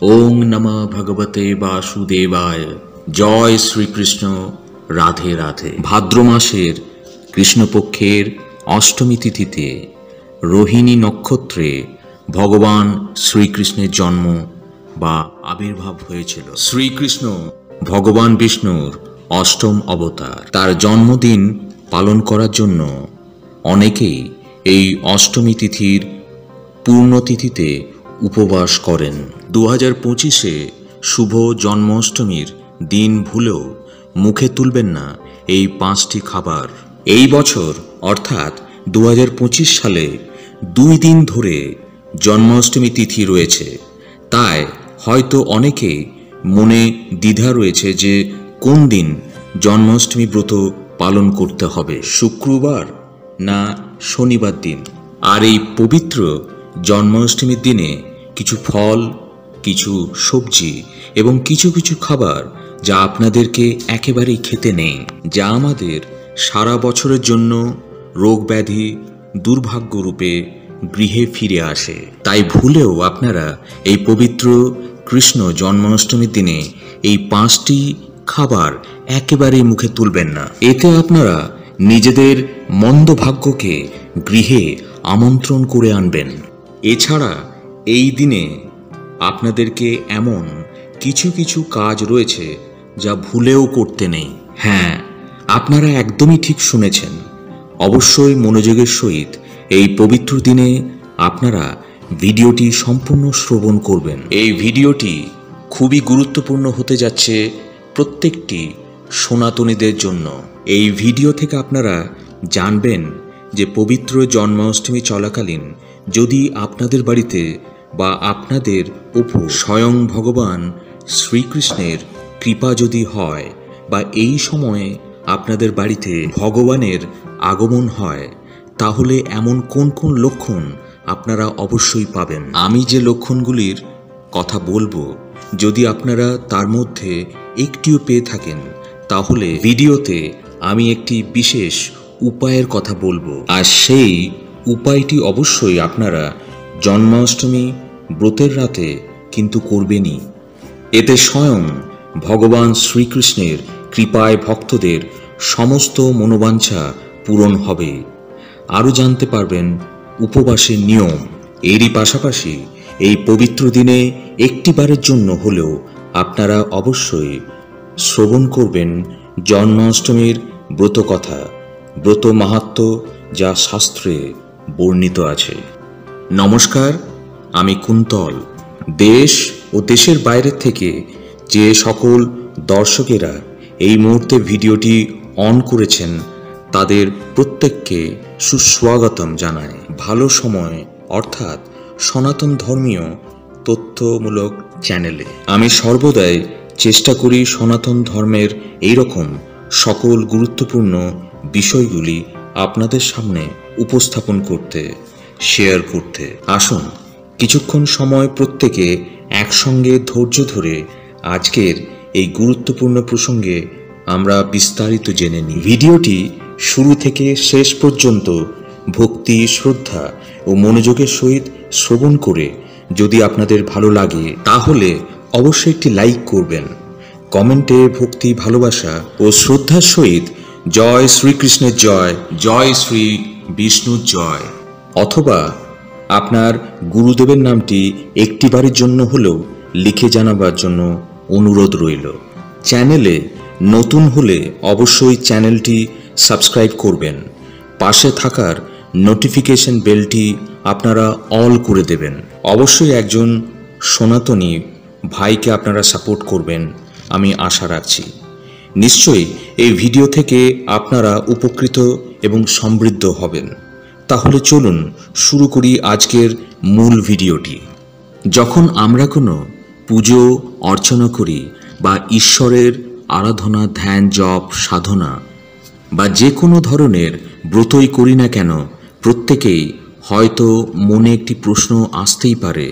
ওং নমঃ ভগবতে বাসুদেবায়। জয় শ্রীকৃষ্ণ। রাধে রাধে। ভাদ্র মাসের কৃষ্ণপক্ষের অষ্টমী তিথিতে রোহিণী নক্ষত্রে ভগবান শ্রীকৃষ্ণের জন্ম বা আবির্ভাব হয়েছিল। শ্রীকৃষ্ণ ভগবান বিষ্ণুর অষ্টম অবতার। তার জন্মদিন পালন করার জন্য অনেকেই এই অষ্টমী তিথির পূর্ণতিথিতে উপবাস করেন। 2025-এ শুভ জন্মাষ্টমীর দিন ভুলেও মুখে তুলবেন না এই 5টি খাবার। এই বছর অর্থাৎ 2025 সালে 2 দিন ধরে জন্মাষ্টমী তিথি রয়েছে। তাই হয়তো অনেকে মনে দ্বিধা রয়েছে যে কোন দিন জন্মাষ্টমী ব্রত পালন করতে হবে, শুক্রবার না শনিবার দিন। আর এই পবিত্র জন্মাষ্টমীর দিনে কিছু ফল, কিছু সবজি এবং কিছু কিছু খাবার যা আপনাদেরকে একেবারেই খেতে নেই, যা আমাদের সারা বছরের জন্য রোগ ব্যাধি দুর্ভাগ্য রূপে গৃহে ফিরে আসে। তাই ভুলেও আপনারা এই পবিত্র কৃষ্ণ জন্মাষ্টমীর দিনে এই 5টি খাবার একেবারেই মুখে তুলবেন না। এতে আপনারা নিজেদের মন্দ ভাগ্যকে গৃহে আমন্ত্রণ করে আনবেন। এছাড়া এই দিনে আপনাদেরকে এমন কিছু কিছু কাজ রয়েছে যা ভুলেও করতে নেই। হ্যাঁ, আপনারা একদমই ঠিক শুনেছেন। অবশ্যই মনোযোগের সহিত এই পবিত্র দিনে আপনারা ভিডিওটি সম্পূর্ণ শ্রবণ করবেন। এই ভিডিওটি খুবই গুরুত্বপূর্ণ হতে যাচ্ছে প্রত্যেকটি সনাতনীদের জন্য। এই ভিডিও থেকে আপনারা জানবেন যে পবিত্র জন্মাষ্টমী চলাকালীন যদি আপনাদের বাড়িতে বা আপনাদের উপর স্বয়ং ভগবান শ্রীকৃষ্ণের কৃপা যদি হয় বা এই সময়ে আপনাদের বাড়িতে ভগবানের আগমন হয়, তাহলে এমন কোন কোন লক্ষণ আপনারা অবশ্যই পাবেন। আমি যে লক্ষণগুলির কথা বলবো, যদি আপনারা তার মধ্যে একটিও পেয়ে থাকেন, তাহলে ভিডিওতে আমি একটি বিশেষ উপায়ের কথা বলবো। আর সেই উপায়টি অবশ্যই আপনারা জন্মাষ্টমী ব্রতের রাতে কিন্তু করবেনই। এতে স্বয়ং ভগবান শ্রীকৃষ্ণের কৃপায় ভক্তদের সমস্ত মনোবাঞ্ছা পূরণ হবে। আরও জানতে পারবেন উপবাসের নিয়ম। এরই পাশাপাশি এই পবিত্র দিনে একটিবারের জন্য হলেও আপনারা অবশ্যই শ্রবণ করবেন জন্মাষ্টমীর ব্রত কথা, ব্রত মাহাত্ম্য যা শাস্ত্রে বর্ণিত আছে। নমস্কার, আমি কুন্তল। দেশ ও দেশের বাইরে থেকে যে সকল দর্শকেরা এই মুহূর্তে ভিডিওটি অন করেছেন, তাদের প্রত্যেককে সুস্বাগতম জানাই ভালো সময় অর্থাৎ সনাতন ধর্মীয় তথ্যমূলক চ্যানেলে। আমি সর্বদাই চেষ্টা করি সনাতন ধর্মের এইরকম সকল গুরুত্বপূর্ণ বিষয়গুলি আপনাদের সামনে উপস্থাপন করতে, শেয়ার করতে। আসুন কিছুক্ষণ সময় প্রত্যেকে একসঙ্গে ধৈর্য ধরে আজকের এই গুরুত্বপূর্ণ প্রসঙ্গে আমরা বিস্তারিত জেনে নিই। ভিডিওটি শুরু থেকে শেষ পর্যন্ত ভক্তি, শ্রদ্ধা ও মনোযোগের সহিত শ্রবণ করে যদি আপনাদের ভালো লাগে, তাহলে অবশ্যই একটি লাইক করবেন। কমেন্টে ভক্তি, ভালোবাসা ও শ্রদ্ধার সহিত জয় শ্রীকৃষ্ণের জয়, জয় শ্রী বিষ্ণুর জয়, অথবা আপনার গুরুদেবের নামটি একটিবারের জন্য হলেও লিখে জানাবার জন্য অনুরোধ রইল। চ্যানেলে নতুন হলে অবশ্যই চ্যানেলটি সাবস্ক্রাইব করবেন। পাশে থাকার নোটিফিকেশন বেলটি আপনারা অল করে দেবেন। অবশ্যই একজন সনাতনী ভাইকে আপনারা সাপোর্ট করবেন, আমি আশা রাখছি। নিশ্চয়ই এই ভিডিও থেকে আপনারা উপকৃত এবং সমৃদ্ধ হবেন। তাহলে চলুন শুরু করি আজকের মূল ভিডিওটি। যখন আমরা কোনো পুজো অর্চনা করি বা ঈশ্বরের আরাধনা, ধ্যান, জপ, সাধনা বা যে কোনো ধরনের ব্রতই করি না কেন, প্রত্যেকেই হয়তো মনে একটি প্রশ্ন আসতেই পারে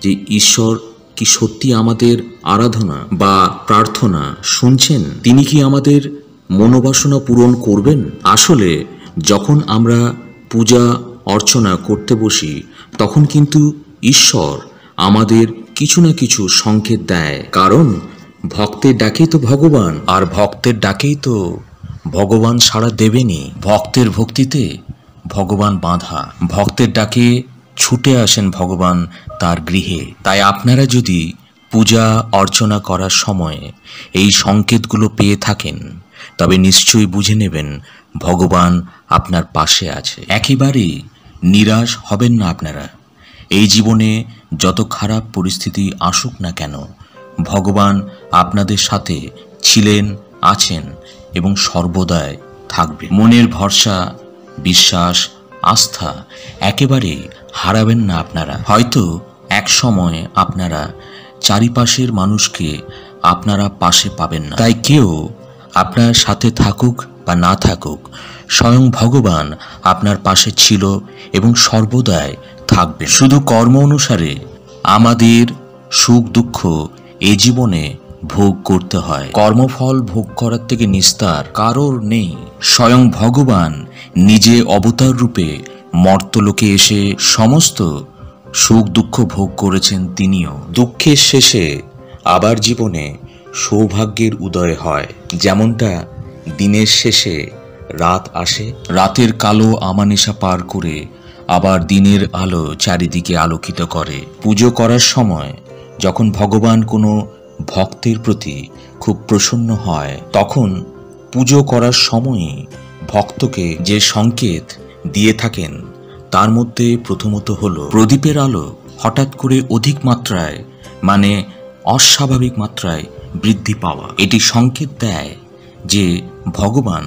যে ঈশ্বর কি সত্যি আমাদের আরাধনা বা প্রার্থনা শুনছেন? তিনি কি আমাদের মনোবাসনা পূরণ করবেন? আসলে যখন আমরা পূজা অর্চনা করতে বসি, তখন কিন্তু ঈশ্বর আমাদের কিছু না কিছু সংকেত দেয়, কারণ ভক্তের ডাকেই তো ভগবান, আর ভক্তের ডাকেই তো ভগবান সাড়া দেবেনই। ভক্তের ভক্তিতে ভগবান বাঁধা, ভক্তের ডাকে ছুটে আসেন ভগবান তার গৃহে। তাই আপনারা যদি পূজা অর্চনা করার সময় এই সংকেতগুলো পেয়ে থাকেন, তবে নিশ্চয়ই বুঝে নেবেন ভগবান আপনার পাশে আছে। একেবারেই নিরাশ হবেন না আপনারা। এই জীবনে যত খারাপ পরিস্থিতি আসুক না কেন, ভগবান আপনাদের সাথে ছিলেন, আছেন এবং সর্বদাই থাকবে। মনের ভরসা, বিশ্বাস, আস্থা একেবারে হারাবেন না আপনারা। হয়তো এক সময় আপনারা চারিপাশের মানুষকে আপনারা পাশে পাবেন না, তাই কেউ আপনার সাথে থাকুক বা না থাকুক, স্বয়ং ভগবান আপনার পাশে ছিল এবং সর্বদাই থাকবে। শুধু কর্ম অনুসারে আমাদের সুখ দুঃখ এ জীবনে ভোগ করতে হয়। কর্মফল ভোগ করার থেকে নিস্তার কারোর নেই। স্বয়ং ভগবান নিজে অবতার রূপে মর্তলোকে এসে সমস্ত সুখ দুঃখ ভোগ করেছেন তিনিও। দুঃখের শেষে আবার জীবনে সৌভাগ্যের উদয় হয়। যেমনটা দিনের শেষে রাত আসে, রাতের কালো আমানিশা পার করে আবার দিনের আলো চারিদিকে আলোকিত করে। পুজো করার সময় যখন ভগবান কোনো ভক্তের প্রতি খুব প্রসন্ন হয়, তখন পুজো করার সময়ই ভক্তকে যে সংকেত দিয়ে থাকেন তার মধ্যে প্রথমত হলো প্রদীপের আলো হঠাৎ করে অধিক মাত্রায়, মানে অস্বাভাবিক মাত্রায় বৃদ্ধি পাওয়া। এটি সংকেত দেয় যে ভগবান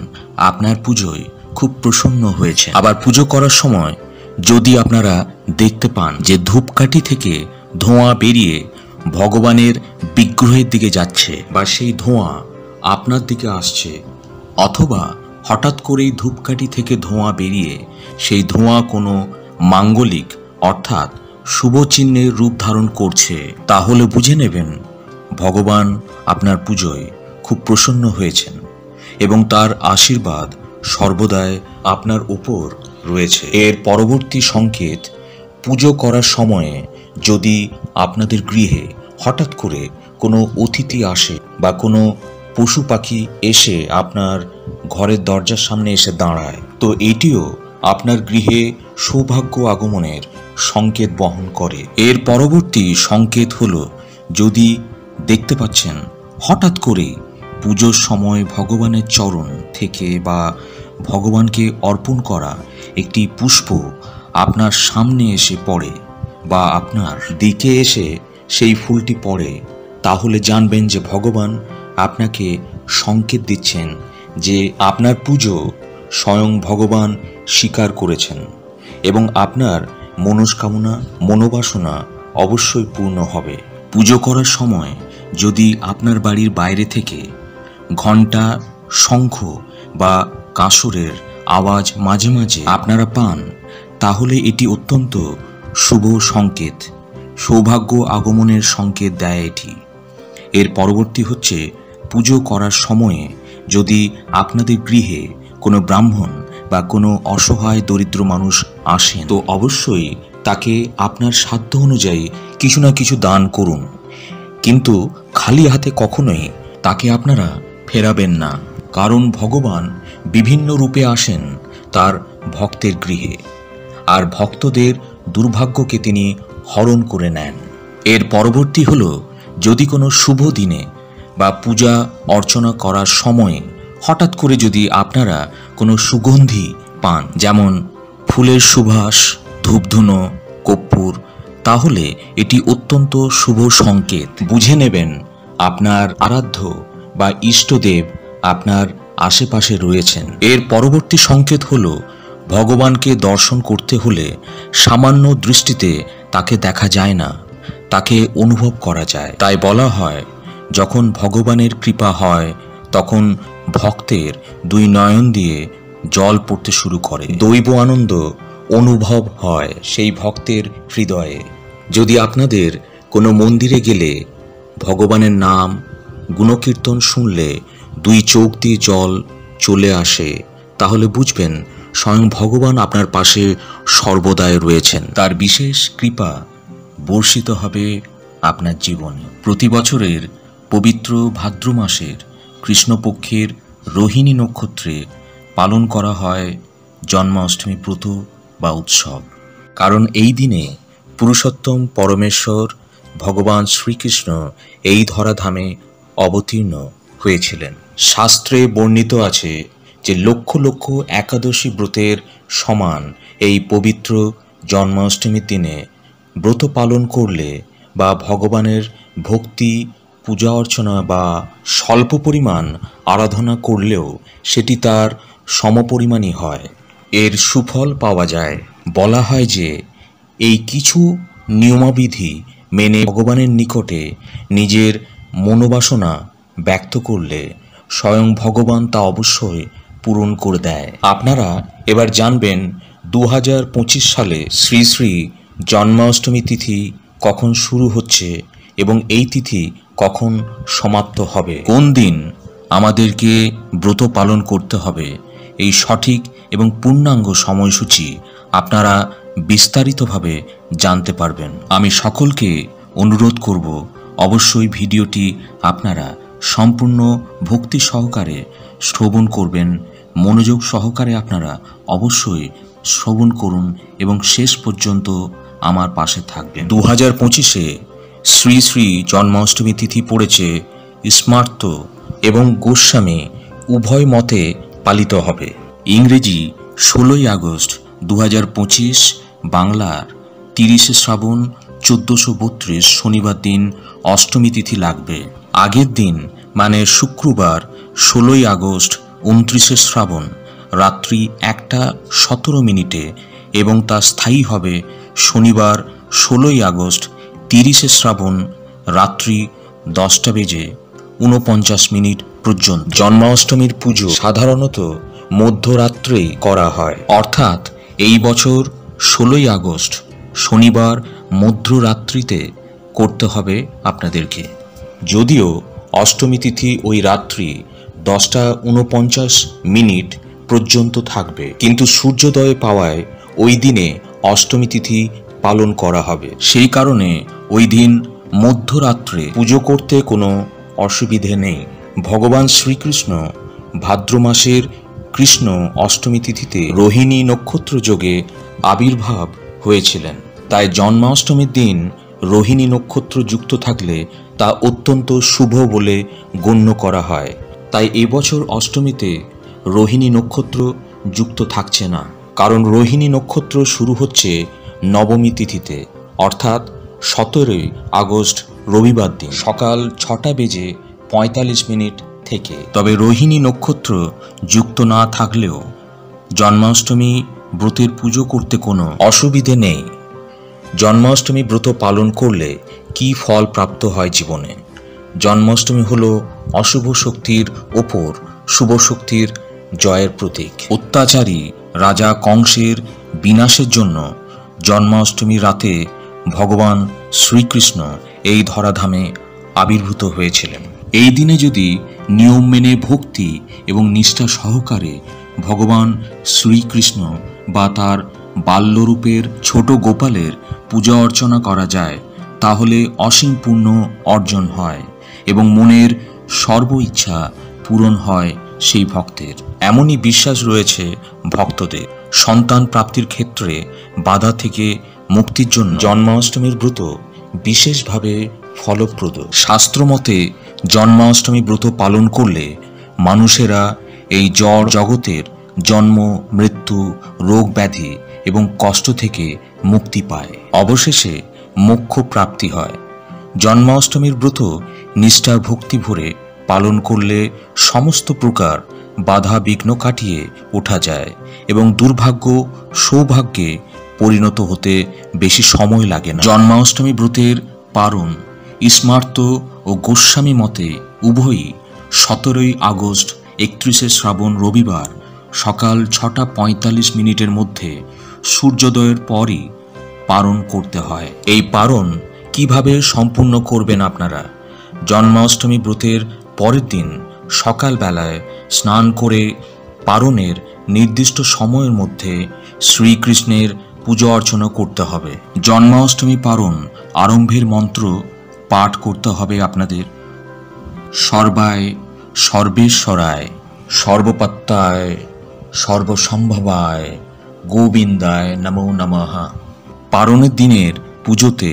আপনার পুজোয় খুব প্রসন্ন হয়েছে। আবার পুজো করার সময় যদি আপনারা দেখতে পান যে ধূপকাঠি থেকে ধোঁয়া বেরিয়ে ভগবানের বিগ্রহের দিকে যাচ্ছে, বা সেই ধোঁয়া আপনার দিকে আসছে, অথবা হঠাৎ করেই ধূপকাঠি থেকে ধোঁয়া বেরিয়ে সেই ধোঁয়া কোনো মাঙ্গলিক অর্থাৎ শুভ চিহ্নের রূপ ধারণ করছে, তাহলে বুঝে নেবেন ভগবান আপনার পুজোয় খুব প্রসন্ন হয়েছেন এবং তার আশীর্বাদ সর্বদাই আপনার উপর রয়েছে। এর পরবর্তী সংকেত, পুজো করার সময়ে যদি আপনাদের গৃহে হঠাৎ করে কোনো অতিথি আসে বা কোনো পশু পাখি এসে আপনার ঘরের দরজার সামনে এসে দাঁড়ায়, তো এটিও আপনার গৃহে সৌভাগ্য আগমনের সংকেত বহন করে। এর পরবর্তী সংকেত হলো, যদি দেখতে পাচ্ছেন হঠাৎ করে পুজোর সময় ভগবানের চরণ থেকে বা ভগবানকে অর্পণ করা একটি পুষ্প আপনার সামনে এসে পড়ে বা আপনার দিকে এসে সেই ফুলটি পড়ে, তাহলে জানবেন যে ভগবান আপনাকে সংকেত দিচ্ছেন যে আপনার পুজো স্বয়ং ভগবান স্বীকার করেছেন এবং আপনার মনস্কামনা, মনোবাসনা অবশ্যই পূর্ণ হবে। পুজো করার সময় যদি আপনার বাড়ির বাইরে থেকে ঘণ্টা, শঙ্খ বা কাঁসরের আওয়াজ মাঝে মাঝে আপনারা পান, তাহলে এটি অত্যন্ত শুভ সংকেত, সৌভাগ্য আগমনের সংকেত দেয় এটি। এর পরবর্তী হচ্ছে, পুজো করার সময়ে যদি আপনাদের গৃহে কোনো ব্রাহ্মণ বা কোনো অসহায় দরিদ্র মানুষ আসেন, তো অবশ্যই তাকে আপনার সাধ্য অনুযায়ী কিছু না কিছু দান করুন, কিন্তু খালি হাতে কখনোই তাকে আপনারা ফেরাবেন না, কারণ ভগবান বিভিন্ন রূপে আসেন তার ভক্তের গৃহে, আর ভক্তদের দুর্ভাগ্যকে তিনি হরণ করে নেন। এর পরবর্তী হলো, যদি কোনো শুভ দিনে বা পূজা অর্চনা করার সময়ে হঠাৎ করে যদি আপনারা কোনো সুগন্ধি পান, যেমন ফুলের সুবাস, ধূপধুনো, কর্পূর, তাহলে এটি অত্যন্ত শুভ সংকেত। বুঝে নেবেন আপনার আরাধ্য বা ইষ্টদেব আপনার আশেপাশে রয়েছেন। এর পরবর্তী সংকেত হলো, ভগবানকে দর্শন করতে হলে সামান্য দৃষ্টিতে তাকে দেখা যায় না, তাকে অনুভব করা যায়। তাই বলা হয়, যখন ভগবানের কৃপা হয় তখন ভক্তের দুই নয়ন দিয়ে জল পড়তে শুরু করে, দৈব আনন্দ অনুভব হয় সেই ভক্তের হৃদয়ে। যদি আপনাদের কোনো মন্দিরে গেলে ভগবানের নাম গুণকীর্তন শুনলে দুই চোখ দিয়ে জল চলে আসে, তাহলে বুঝবেন স্বয়ং ভগবান আপনার পাশে সর্বদাই রয়েছেন। তার বিশেষ কৃপা বর্ষিত হবে আপনার জীবনে। প্রতি বছরের পবিত্র ভাদ্র মাসের কৃষ্ণপক্ষের রোহিণী নক্ষত্রে পালন করা হয় জন্মাষ্টমী ব্রত বা উৎসব। কারণ এই দিনে পুরুষোত্তম পরমেশ্বর ভগবান শ্রীকৃষ্ণ এই ধরাধামে অবতীর্ণ হয়েছিলেন। শাস্ত্রে বর্ণিত আছে যে লক্ষ লক্ষ একাদশী ব্রতের সমান এই পবিত্র জন্মাষ্টমীর দিনে ব্রত পালন করলে বা ভগবানের ভক্তি পূজা অর্চনা বা স্বল্প পরিমাণ আরাধনা করলেও সেটি তার সমপরিমাণই হয়, এর সুফল পাওয়া যায়। বলা হয় যে এই কিছু নিয়মাবিধি মেনে ভগবানের নিকটে নিজের মনোবাসনা ব্যক্ত করলে স্বয়ং ভগবান তা অবশ্যই পূরণ করে দেয়। আপনারা এবার জানবেন 2025 সালে শ্রী শ্রী জন্মাষ্টমী তিথি কখন শুরু হচ্ছে এবং এই তিথি কখন সমাপ্ত হবে, কোন দিন আমাদেরকে ব্রত পালন করতে হবে, এই সঠিক এবং পূর্ণাঙ্গ সময়সূচি আপনারা বিস্তারিতভাবে জানতে পারবেন। আমি সকলকে অনুরোধ করব অবশ্যই ভিডিওটি আপনারা সম্পূর্ণ ভক্তি সহকারে শ্রবণ করবেন, মনোযোগ সহকারে আপনারা অবশ্যই শ্রবণ করুন এবং শেষ পর্যন্ত আমার পাশে থাকবেন। 2025-এ শ্রী শ্রী জন্মাষ্টমী তিথি পড়েছে স্মার্ত এবং গোস্বামী উভয় মতে পালিত হবে। ইংরেজি 16ই আগস্ট 2025, বাংলার 30শে শ্রাবণ 1432 শনিবার দিন অষ্টমী তিথি লাগবে। আগের দিন মানে শুক্রবার 16ই আগস্ট 29শে শ্রাবণ রাত্রি 1:17 এবং তা স্থায়ী হবে শনিবার 16ই আগস্ট 30শে শ্রাবণ রাত্রি 10:49 পর্যন্ত। জন্মাষ্টমীর পুজো সাধারণত মধ্যরাত্রেই করা হয়, অর্থাৎ এই বছর 16ই আগস্ট শনিবার মধ্যরাত্রিতে করতে হবে আপনাদেরকে। যদিও অষ্টমী তিথি ওই রাত্রি 10:49 পর্যন্ত থাকবে, কিন্তু সূর্যোদয় পাওয়ায় ওই দিনে অষ্টমী তিথি পালন করা হবে। সেই কারণে ওই দিন মধ্যরাত্রে পুজো করতে কোনো অসুবিধে নেই। ভগবান শ্রীকৃষ্ণ ভাদ্র মাসের কৃষ্ণ অষ্টমী তিথিতে রোহিণী নক্ষত্র যোগে আবির্ভাব হয়েছিলেন, তাই জন্মাষ্টমীর দিন রোহিণী নক্ষত্র যুক্ত থাকলে তা অত্যন্ত শুভ বলে গণ্য করা হয়। তাই এবছর অষ্টমীতে রোহিণী নক্ষত্র যুক্ত থাকছে না, কারণ রোহিণী নক্ষত্র শুরু হচ্ছে নবমী তিথিতে, অর্থাৎ 17ই আগস্ট রবিবার দিন সকাল 6:45 থেকে। তবে রোহিণী নক্ষত্র যুক্ত না থাকলেও জন্মাষ্টমী ব্রতের পুজো করতে কোনো অসুবিধে নেই। জন্মাষ্টমী ব্রত পালন করলে কি ফল প্রাপ্ত হয় জীবনে? জন্মাষ্টমী হলো অশুভ শক্তির ওপর শুভ শক্তির জয়ের প্রতীক। অত্যাচারী রাজা কংসের বিনাশের জন্য জন্মাষ্টমী রাতে ভগবান শ্রীকৃষ্ণ এই ধরাধামে আবির্ভূত হয়েছিলেন। এই দিনে যদি নিয়ম মেনে ভক্তি এবং নিষ্ঠা সহকারে ভগবান শ্রীকৃষ্ণ বা তার বাল্যরূপের ছোট গোপালের পূজা অর্চনা করা যায়, তাহলে অসীম পুণ্য অর্জন হয় এবং মনের সর্ব ইচ্ছা পূরণ হয় সেই ভক্তের। এমনই বিশ্বাস রয়েছে ভক্তদের। সন্তান প্রাপ্তির ক্ষেত্রে বাধা থেকে মুক্তির জন্য জন্মাষ্টমীর ব্রত বিশেষভাবে ফলপ্রদ। শাস্ত্রমতে জন্মাষ্টমী ব্রত পালন করলে মানুষেরা এই জড় জগতের জন্ম, মৃত্যু, রোগ ব্যাধি এবং কষ্ট থেকে মুক্তি পায়, অবশেষে মোক্ষ প্রাপ্তি হয়। জন্মাষ্টমীর ব্রত নিষ্ঠা ভক্তি ভরে পালন করলে সমস্ত প্রকার বাধা বিঘ্ন কাটিয়ে ওঠা যায় এবং দুর্ভাগ্য সৌভাগ্যে পরিণত হতে বেশি সময় লাগে না। জন্মাষ্টমী ব্রতের পারণ স্মার্ত ও গোস্বামী মতে উভয়ই 17ই আগস্ট 31শে শ্রাবণ রবিবার সকাল 6:45 মধ্যে সূর্যোদয়ের পরই পারণ করতে হয়। এই পারণ কিভাবে সম্পূর্ণ করবেন আপনারা? জন্মাষ্টমী ব্রতের পরের দিন সকালবেলায় স্নান করে পারণের নির্দিষ্ট সময়ের মধ্যে শ্রীকৃষ্ণের পূজা অর্চনা করতে হবে। জন্মাষ্টমী পারণ আরম্ভের মন্ত্র পাঠ করতে হবে আপনাদের। সর্বায় সর্বেশ্বরায় সর্বপত্তায় সর্বসম্ভবায় গোবিন্দায় নমো নমঃ। পারণের দিনের পুজোতে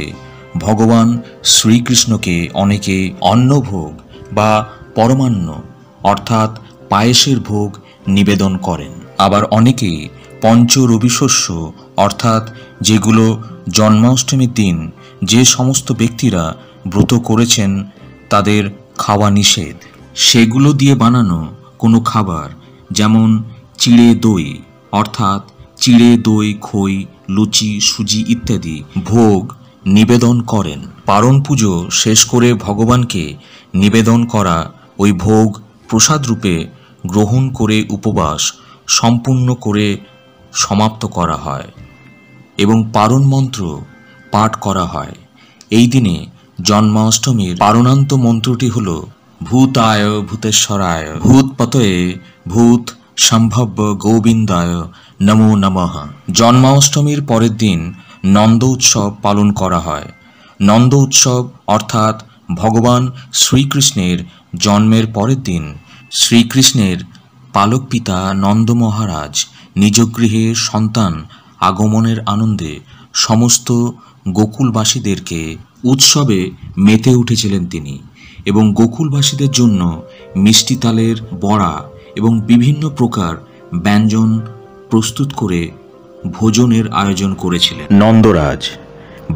ভগবান শ্রীকৃষ্ণকে অনেকে অন্নভোগ বা পরমান্ন অর্থাৎ পায়েসের ভোগ নিবেদন করেন। আবার অনেকে পঞ্চরবিশস্য অর্থাৎ যেগুলো জন্মাষ্টমীর দিন যে সমস্ত ব্যক্তিরা ব্রত করেছেন তাদের খাওয়া নিষেধ, সেগুলো দিয়ে বানানো কোনো খাবার, যেমন চিড়ে দই অর্থাৎ চিড়ে দই, খই, লুচি, সুজি ইত্যাদি ভোগ নিবেদন করেন। পারণ পুজো শেষ করে ভগবানকে নিবেদন করা ওই ভোগ প্রসাদ রূপে গ্রহণ করে উপবাস সম্পূর্ণ করে সমাপ্ত করা হয় এবং পারণ মন্ত্র পাঠ করা হয়। এই দিনে জন্মাষ্টমীর পারণান্ত মন্ত্রটি হল ভূতায় ভূতেশ্বরায় ভূতপতয়ে ভূত সম্ভব্য গোবিন্দায় নমো নমঃ। জন্মাষ্টমীর পরের দিন নন্দ উৎসব পালন করা হয়। নন্দ উৎসব অর্থাৎ ভগবান শ্রীকৃষ্ণের জন্মের পরের দিন শ্রীকৃষ্ণের পালক পিতা নন্দ মহারাজ নিজ গৃহে সন্তান আগমনের আনন্দে সমস্ত গোকুলবাসীদেরকে উৎসবে মেতে উঠেছিলেন তিনি, এবং গোকুলবাসীদের জন্য মিষ্টি তালের বড়া এবং বিভিন্ন প্রকার ব্যঞ্জন প্রস্তুত করে ভোজনের আয়োজন করেছিলেন। নন্দরাজ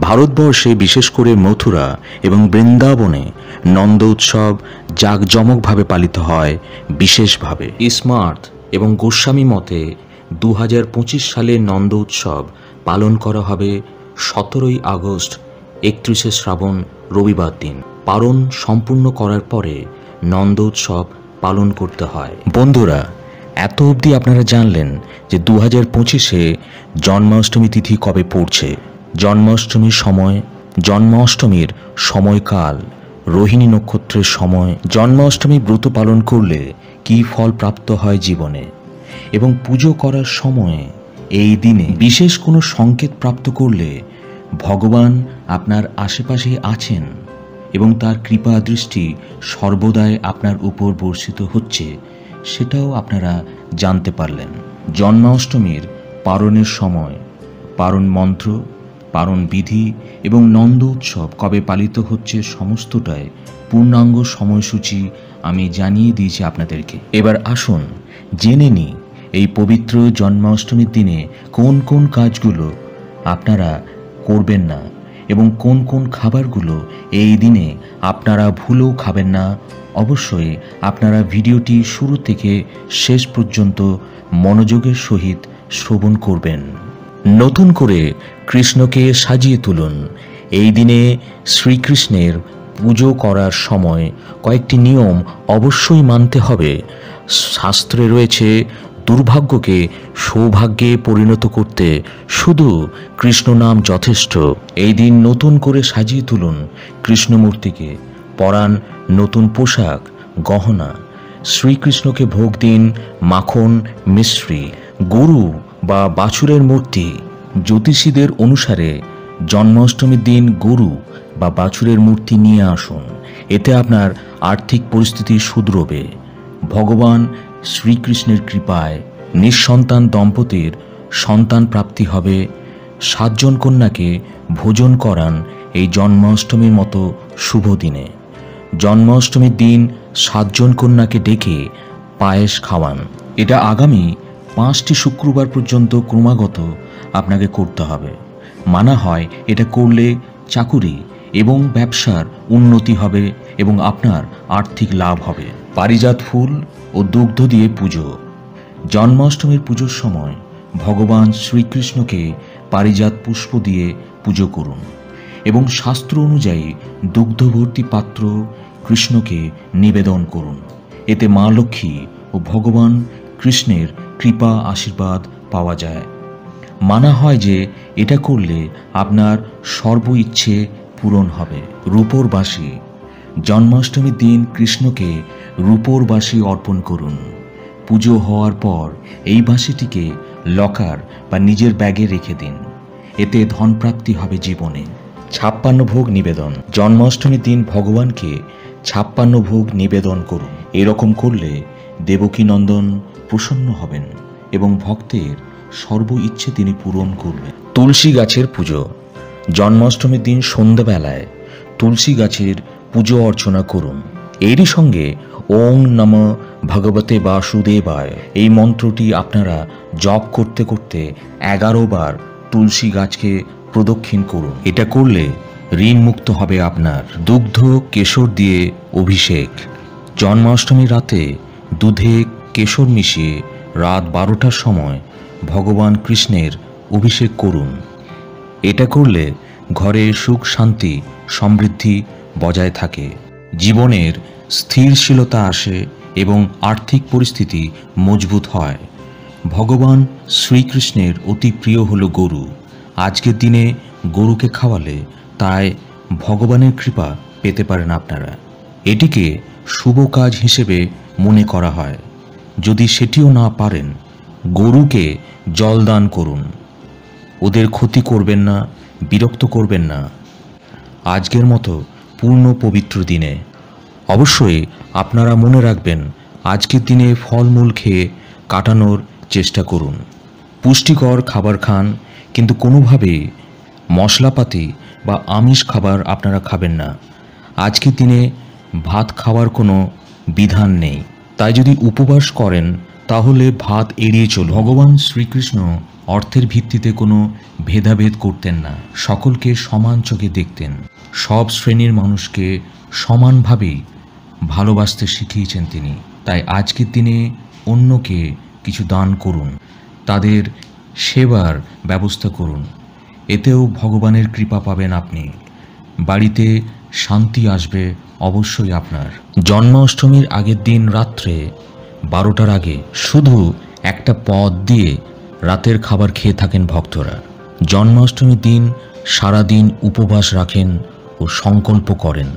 ভারতবর্ষে বিশেষ করে মথুরা এবং বৃন্দাবনে নন্দ উৎসব জাঁকজমকভাবে পালিত হয় বিশেষভাবে। স্মার্ট এবং গোস্বামী মতে 2025 সালে নন্দ উৎসব পালন করা হবে 17ই আগস্ট 31শে শ্রাবণ রবিবার দিন। পারণ সম্পূর্ণ করার পরে নন্দ উৎসব পালন করতে হয়। বন্ধুরা, এত অবধি আপনারা জানলেন যে 2025-এ জন্মাষ্টমী তিথি কবে পড়ছে, জন্মাষ্টমীর সময়, জন্মাষ্টমীর সময়কাল, রোহিণী নক্ষত্রের সময়, জন্মাষ্টমী ব্রত পালন করলে কী ফল প্রাপ্ত হয় জীবনে, এবং পুজো করার সময় এই দিনে বিশেষ কোনো সংকেত প্রাপ্ত করলে ভগবান আপনার আশেপাশে আছেন এবং তার কৃপা দৃষ্টি সর্বদাই আপনার উপর বর্ষিত হচ্ছে, সেটাও আপনারা জানতে পারলেন। জন্মাষ্টমীর পারণের সময়, পারণ মন্ত্র, পারণ বিধি এবং নন্দ উৎসব কবে পালিত হচ্ছে সমস্তটাই পূর্ণাঙ্গ সময়সূচি আমি জানিয়ে দিয়েছি আপনাদেরকে। এবার আসুন জেনে নিই এই পবিত্র জন্মাষ্টমীর দিনে কোন কোন কাজগুলো আপনারা করবেন না এবং কোন কোন খাবারগুলো এই দিনে আপনারা ভুলেও খাবেন না। অবশ্যই আপনারা ভিডিওটি শুরু থেকে শেষ পর্যন্ত মনোযোগের সহিত শ্রবণ করবেন। নতুন করে কৃষ্ণকে সাজিয়ে তুলুন। এই দিনে শ্রীকৃষ্ণের পুজো করার সময় কয়েকটি নিয়ম অবশ্যই মানতে হবে। শাস্ত্রে রয়েছে দুর্ভাগ্যকে সৌভাগ্যে পরিণত করতে শুধু কৃষ্ণ নাম যথেষ্ট। এই দিন নতুন করে সাজিয়ে তুলুন কৃষ্ণমূর্তিকে, পরান নতুন পোশাক, গহনা। শ্রীকৃষ্ণকে ভোগ দিন মাখন, মিশ্রি, গরু বা বাছুরের মূর্তি। জ্যোতিষীদের অনুসারে জন্মাষ্টমীর দিন গরু বা বাছুরের মূর্তি নিয়ে আসুন, এতে আপনার আর্থিক পরিস্থিতি শুধরবে। ভগবান শ্রীকৃষ্ণের কৃপায় নিঃসন্তান দম্পতির সন্তান প্রাপ্তি হবে। 7 জন কন্যাকে ভোজন করান এই জন্মাষ্টমীর মতো শুভ দিনে। জন্মাষ্টমীর দিন 7 জন কন্যাকে ডেকে পায়েস খাওয়ান। এটা আগামী 5টি শুক্রবার পর্যন্ত ক্রমাগত আপনাকে করতে হবে। মানা হয় এটা করলে চাকুরি এবং ব্যবসার উন্নতি হবে এবং আপনার আর্থিক লাভ হবে। পারিজাত ফুল ও দুগ্ধ দিয়ে পুজো। জন্মাষ্টমীর পুজোর সময় ভগবান শ্রীকৃষ্ণকে পারিজাত পুষ্প দিয়ে পুজো করুন এবং শাস্ত্র অনুযায়ী দুগ্ধভর্তি পাত্র কৃষ্ণকে নিবেদন করুন। এতে মা লক্ষ্মী ও ভগবান কৃষ্ণের কৃপা আশীর্বাদ পাওয়া যায়। মানা হয় যে এটা করলে আপনার সর্ব ইচ্ছে পূরণ হবে। রূপোর বাঁশি। জন্মাষ্টমীর দিন কৃষ্ণকে রূপোর বাঁশি অর্পণ করুন। পুজো হওয়ার পর এই বাঁশিটিকে লকার বা নিজের ব্যাগে রেখে দিন, এতে ধনপ্রাপ্তি হবে জীবনে। 56 ভোগ নিবেদন। জন্মাষ্টমীর দিন ভগবানকে 56 ভোগ নিবেদন করুন। এরকম করলে দেবকীনন্দন প্রসন্ন হবেন এবং ভক্তের সর্ব ইচ্ছে তিনি পূরণ করবেন। তুলসী গাছের পুজো। জন্মাষ্টমীর দিন সন্ধ্যাবেলায় তুলসী গাছের পুজো অর্চনা করুন। এরই সঙ্গে ওং নমঃ ভগবতে বাসুদেবায় এই মন্ত্রটি আপনারা জপ করতে করতে 11 বার তুলসী গাছকে প্রদক্ষিণ করুন। এটা করলে ঋণ মুক্ত হবে আপনার। দুগ্ধ কেশর দিয়ে অভিষেক। জন্মাষ্টমীর রাতে দুধে কেশর মিশিয়ে রাত 12টার সময় ভগবান কৃষ্ণের অভিষেক করুন। এটা করলে ঘরে সুখ শান্তি সমৃদ্ধি বজায় থাকে, জীবনের স্থিরশীলতা আসে এবং আর্থিক পরিস্থিতি মজবুত হয়। ভগবান শ্রীকৃষ্ণের অতি প্রিয় হল গরু। আজকের দিনে গরুকে খাওয়ালে তাই ভগবানের কৃপা পেতে পারেন আপনারা। এটিকে শুভ কাজ হিসেবে মনে করা হয়। যদি সেটিও না পারেন, গরুকে জল দান করুন। ওদের ক্ষতি করবেন না, বিরক্ত করবেন না। আজকের মতো পূর্ণ পবিত্র দিনে অবশ্যই আপনারা মনে রাখবেন, আজকের দিনে ফলমূল খেয়ে কাটানোর চেষ্টা করুন। পুষ্টিকর খাবার খান, কিন্তু কোনোভাবেই মশলাপাতি বা আমিষ খাবার আপনারা খাবেন না। আজকের দিনে ভাত খাওয়ার কোনো বিধান নেই, তাই যদি উপবাস করেন তাহলে ভাত এড়িয়ে চলুন। ভগবান শ্রীকৃষ্ণ অর্থের ভিত্তিতে কোনো ভেদাভেদ করতেন না, সকলকে সমান চোখে দেখতেন। সব শ্রেণীর মানুষকে সমানভাবেই ভালোবাসতে শিখিয়েছেন তিনি। তাই আজকের দিনে অন্যকে কিছু দান করুন, তাদের সেবার ব্যবস্থা করুন। এতেও ভগবানের কৃপা পাবেন আপনি। বাড়িতে শান্তি আসবে অবশ্যই আপনার। জন্মাষ্টমীর আগের দিন রাত্রে 12টার আগে শুধু একটা পদ দিয়ে রাতের খাবার খেয়ে থাকেন ভক্তরা। জন্মাষ্টমীর দিন সারাদিন উপবাস রাখেন ও সংকল্প করেন,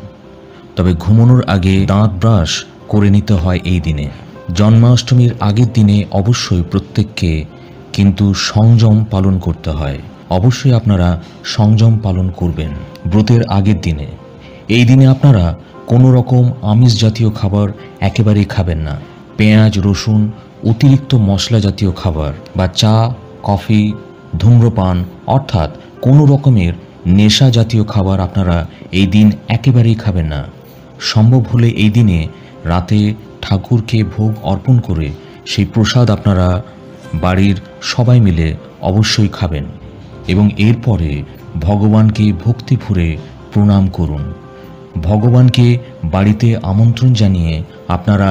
তবে ঘুমানোর আগে দাঁত ব্রাশ করে নিতে হয় এই দিনে। জন্মাষ্টমীর আগের দিনে অবশ্যই প্রত্যেককে কিন্তু সংযম পালন করতে হয়। অবশ্যই আপনারা সংযম পালন করবেন ব্রতের আগের দিনে। এই দিনে আপনারা কোনো রকম আমিষ জাতীয় খাবার একেবারেই খাবেন না। পেঁয়াজ রসুন অতিরিক্ত মশলা জাতীয় খাবার বা চা কফি ধূম্রপান অর্থাৎ কোনো রকমের নেশা জাতীয় খাবার আপনারা এই দিন একেবারেই খাবেন না। সম্ভব হলে এই দিনে রাতে ঠাকুরকে ভোগ অর্পণ করে সেই প্রসাদ আপনারা বাড়ির সবাই মিলে অবশ্যই খাবেন এবং এরপরে ভগবানকে ভক্তি ভরে প্রণাম করুন। ভগবানকে বাড়িতে আমন্ত্রণ জানিয়ে আপনারা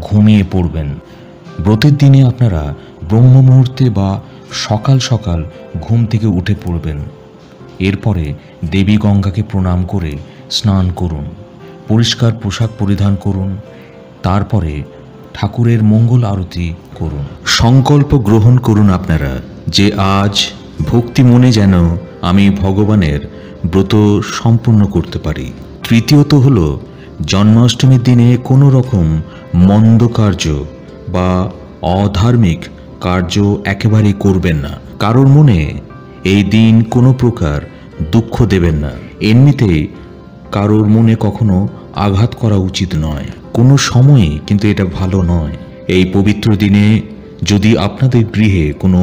ঘুমিয়ে পড়বেন। ব্রতের দিনে আপনারা ব্রহ্ম মুহূর্তে বা সকাল সকাল ঘুম থেকে উঠে পড়বেন। এরপরে দেবী গঙ্গাকে প্রণাম করে স্নান করুন, পরিষ্কার পোশাক পরিধান করুন, তারপরে ঠাকুরের মঙ্গল আরতি করুন। সংকল্প গ্রহণ করুন আপনারা যে আজ ভক্তি মনে যেন আমি ভগবানের ব্রত সম্পূর্ণ করতে পারি। তৃতীয়ত হল জন্মাষ্টমীর দিনে কোনো রকম মন্দ কার্য বা অধার্মিক কার্য একেবারেই করবেন না। কারোর মনে এই দিন কোনো প্রকার দুঃখ দেবেন না। এমনিতেই কারোর মনে কখনো আঘাত করা উচিত নয়, কোনো সময়ই কিন্তু এটা ভালো নয়। এই পবিত্র দিনে যদি আপনাদের গৃহে কোনো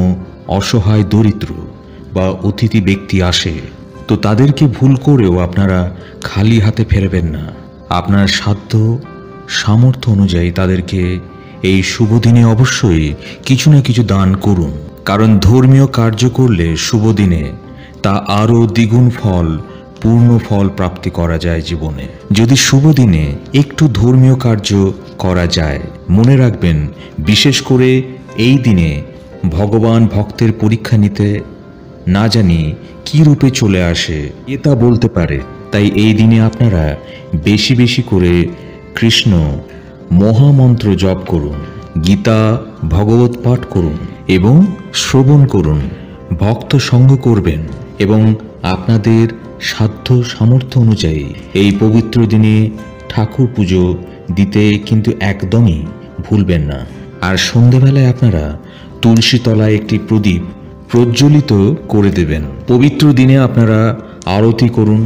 অসহায় দরিদ্র বা অতিথি ব্যক্তি আসে, তো তাদেরকে ভুল করেও আপনারা খালি হাতে ফেরবেন না। আপনার সাধ্য সামর্থ্য অনুযায়ী তাদেরকে এই শুভ দিনে অবশ্যই কিছু না কিছু দান করুন, কারণ ধর্মীয় কার্য করলে শুভ দিনে তা আরও দ্বিগুণ ফল পূর্ণ ফল প্রাপ্তি করা যায় জীবনে। যদি শুভ দিনে একটু ধর্মীয় কার্য করা যায়, মনে রাখবেন বিশেষ করে এই দিনে ভগবান ভক্তের পরীক্ষা নিতে না জানি কি রূপে চলে আসে তা বলতে পারে। তাই এই দিনে আপনারা বেশি বেশি করে কৃষ্ণ মহামন্ত্র জপ করুন, গীতা ভগবত পাঠ করুন এবং শ্রবণ করুন, ভক্ত সঙ্গ করবেন এবং আপনাদের সাধ্য সামর্থ্য অনুযায়ী এই পবিত্র দিনে ঠাকুর পুজো দিতে কিন্তু একদমই ভুলবেন না। আর সন্ধেবেলায় আপনারা তুলসী তলায় একটি প্রদীপ প্রজ্বলিত করে দেবেন। পবিত্র দিনে আপনারা আরতি করুন।